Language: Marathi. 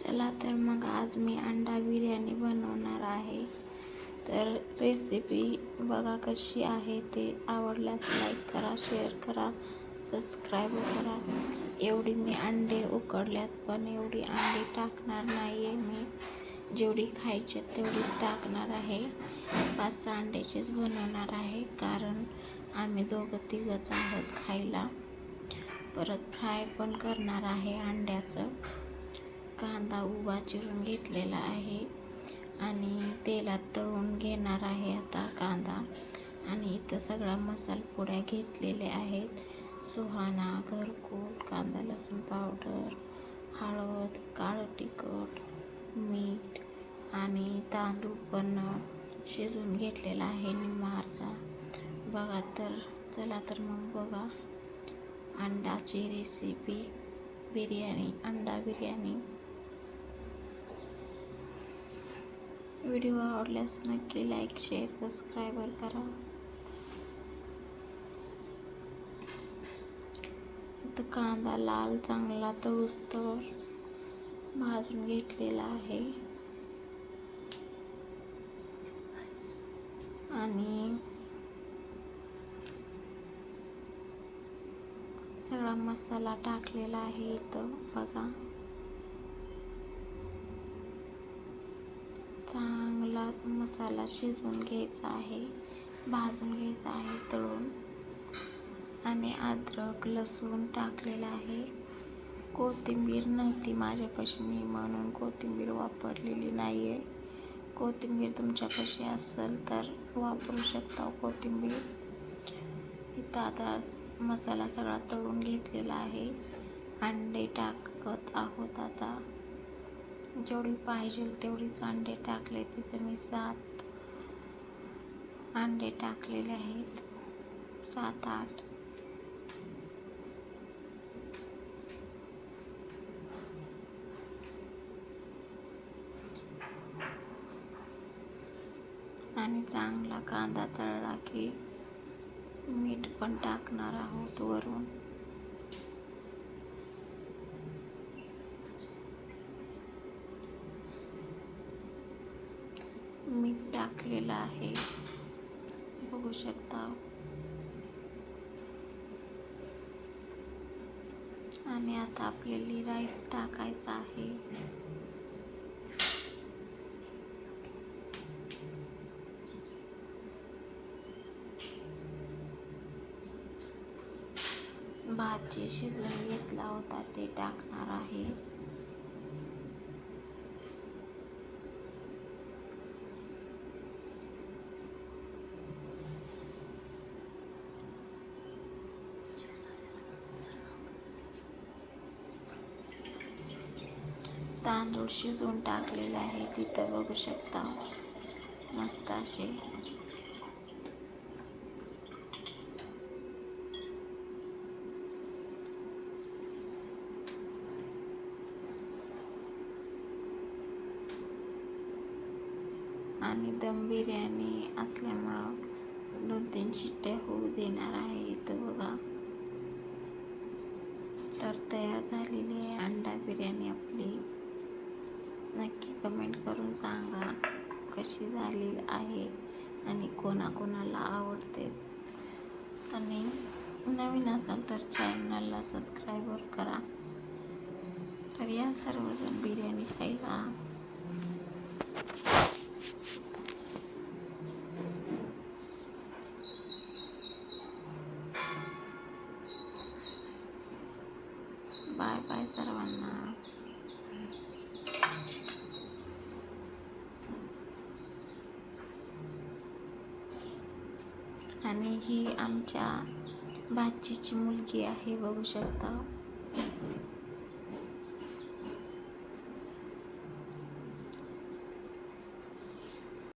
चला तर मग आज मी अंडा बिर्याणी बनवणार आहे. तर रेसिपी बघा कशी आहे ते. आवडल्यास लाईक करा, शेअर करा, सबस्क्राईब करा. एवढी मी अंडे उकडल्यात, पण एवढी अंडी टाकणार नाही आहे मी. जेवढी खायची तेवढीच टाकणार आहे. 5-6 अंड्याचीच बनवणार आहे, कारण आम्ही दोघं-तिघंच आहोत खायला. परत फ्राय पण करणार आहे अंड्याचं. कांदा उभा चिरून घेतलेला आहे आणि तेलात तळून घेणार आहे आता कांदा. आणि इथं सगळा मसालपुड्या घेतलेल्या आहेत. सुहाना, घरकुल, कांदा लसूण पावडर, हळद, काळं तिखट, मीठ आणि तांदूळ पण शिजवून घेतलेला आहे निम्मा अर्धा. बघा तर चला तर मग बघा अंड्याची रेसिपी, बिर्याणी, अंडा बिर्याणी. व्हिडिओ आवडल्यास नक्की लाईक, शेअर, सबस्क्राईब करा. इथं कांदा लाल चांगला तळूस्तवर भाजून घेतलेला आहे आणि सगळा मसाला टाकलेला आहे इथं बघा. चांगला मसाला शिजवून घ्यायचा आहे, भाजून घ्यायचा आहे तळून. आणि अद्रक लसूण टाकलेला आहे. कोथिंबीर नव्हती माझ्यापाशी, मी म्हणून कोथिंबीर वापरलेली नाही आहे. कोथिंबीर तुमच्यापाशी असेल तर वापरू शकता कोथिंबीर. इथं आता मसाला सगळा तळून घेतलेला आहे. अंडे टाकत आहोत आता. जेवढी पाहिजे तेवढीच अंडे टाकले. तिथे मी 7 अंडे टाकलेले आहेत, 7-8. आणि चांगला कांदा तळला की मीठ पण टाकणार आहोत वरून. मीठ टाकलेलं आहे, बघू शकता. आणि आता आपल्याला राईस टाकायचा आहे. भात जे शिजवून घेतला होता ते टाकणार आहे. तांदूळ शिजवून टाकलेले आहे तिथं बघू शकता, मस्त असे. आणि दम बिर्याणी असल्यामुळं 2-3 शिट्ट्या होऊ देणार आहे इथं बघा. तर तयार झालेली आहे अंडा बिर्याणी आपली. नक्की कमेंट करून सांगा कशी झाली आहे आणि कोणाकोणाला आवडते. आणि नवीन असाल तर चॅनलला सबस्क्राईब करा. तर या सर्वजण बिर्याणी खायला. बाय बाय सर्वांना. आणि ही आमच्या भाचीची मुलगी आहे, बघू शकता.